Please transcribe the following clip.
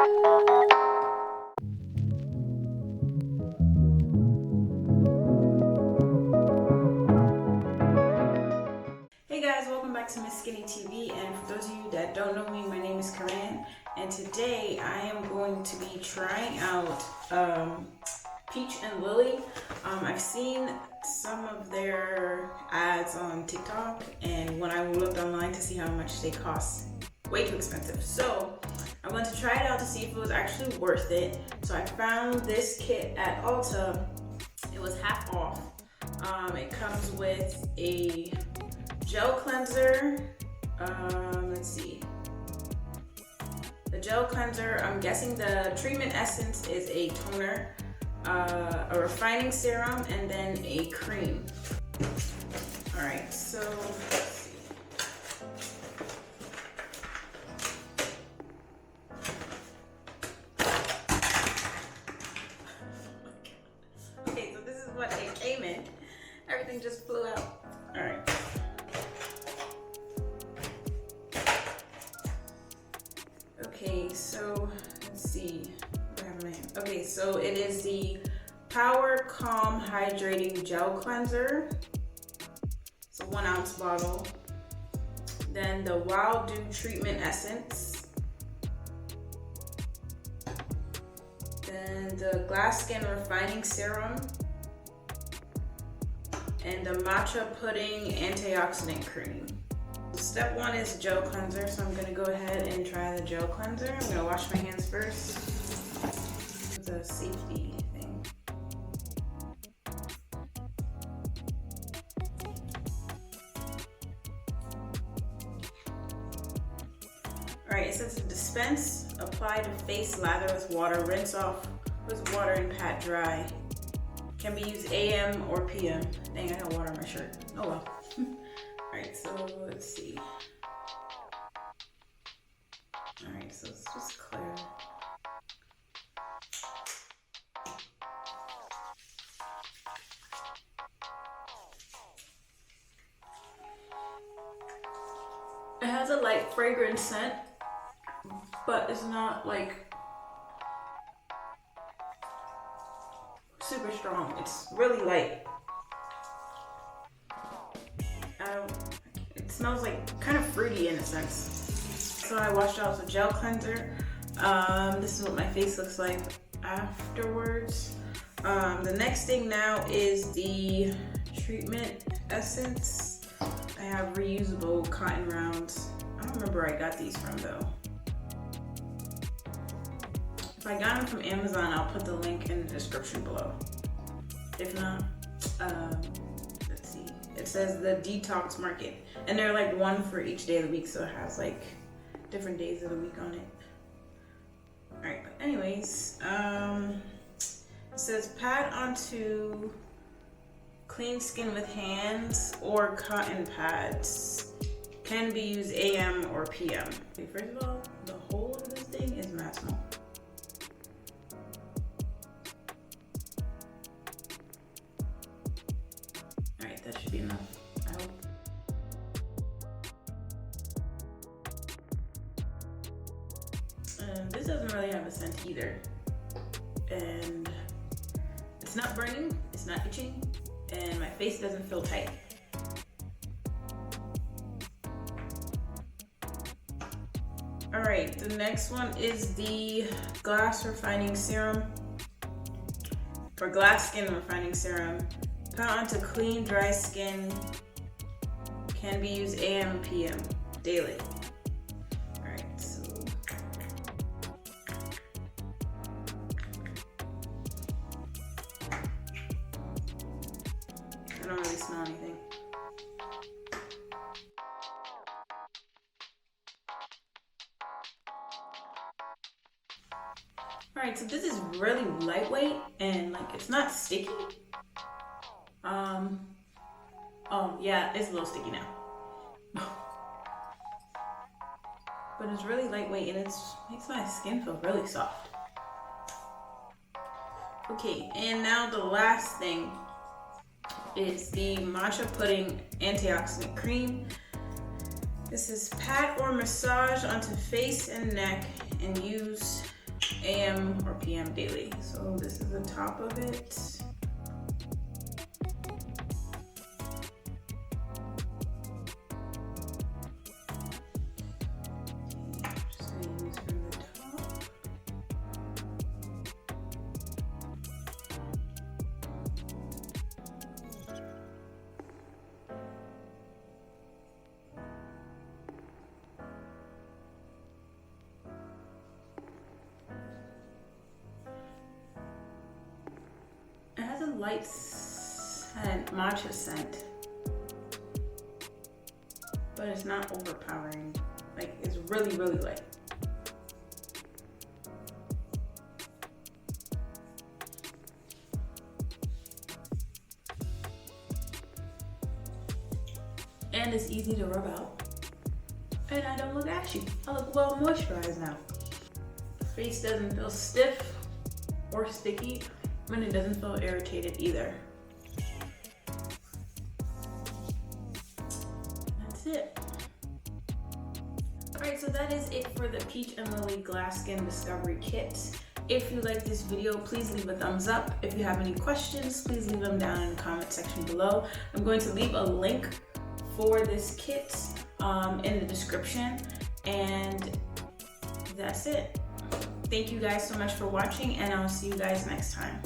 Hey guys, welcome back to Miss Skinny TV, and for those of you that don't know me, my name is Karan, and today I am going to be trying out Peach and Lily. I've seen some of their ads on TikTok, and when I looked online to see how much they cost, way too expensive. So I went to try it out to see if it was actually worth it. So I found this kit at Ulta. It was half off. It comes with a gel cleanser. Let's see. The gel cleanser, I'm guessing the treatment essence is a toner, a refining serum, and then a cream. Alright, so let's see. Okay, so this is what it came in. Everything just flew out. Alright. Okay, so let's see. Okay, so it is the Power Calm Hydrating Gel Cleanser. It's a 1 ounce bottle. Then the Wild Dew Treatment Essence. Then the Glass Skin Refining Serum. And the Matcha Pudding Antioxidant Cream. Step 1 is gel cleanser, so I'm gonna go ahead and try the gel cleanser. I'm gonna wash my hands first. It's a safety thing. Alright, it says to dispense, apply to face, lather with water, rinse off with water and pat dry. Can be used AM or PM. Dang, I got water on my shirt. Oh well. Alright, so let's see. Alright, so it's just clear. It has a light fragrance scent, but it's not like super strong. It's really light. It smells like kind of fruity in a sense. So I washed out the gel cleanser. This is what my face looks like afterwards. The next thing now is the treatment essence. I have reusable cotton rounds. I don't remember where I got these from though. If I got them from Amazon, I'll put the link in the description below. If not, let's see. It says the Detox Market, and they're like one for each day of the week, so it has like different days of the week on it. Alright, but anyways, it says pat onto clean skin with hands or cotton pads. Can be used AM or PM. Okay, first of all, the whole of this thing is matte small. Alright, that should be enough, I hope. This doesn't really have a scent either. And it's not burning, it's not itching, and my face doesn't feel tight. Alright, the next one is the Glass Refining Serum, or Glass Skin Refining Serum. Pat onto clean, dry skin. Can be used AM and PM daily. Alright, so I don't really smell anything. Alright, so this is really lightweight and like it's not sticky. Oh yeah, it's a little sticky now. But it's really lightweight and it makes my skin feel really soft. Okay, and now the last thing is the Matcha Pudding Antioxidant Cream. This is pat or massage onto face and neck and use AM or PM daily. So this is the top of it. It has a light scent, matcha scent, but it's not overpowering. Like, it's really, really light. And it's easy to rub out. And I don't look ashy. I look well moisturized now. Face doesn't feel stiff or sticky, and it doesn't feel irritated either. That's it. Alright, so that is it for the Peach and Lily Glass Skin Discovery Kit. If you like this video, please leave a thumbs up. If you have any questions, please leave them down in the comment section below. I'm going to leave a link for this kit in the description, and that's it. Thank you guys so much for watching, and I'll see you guys next time.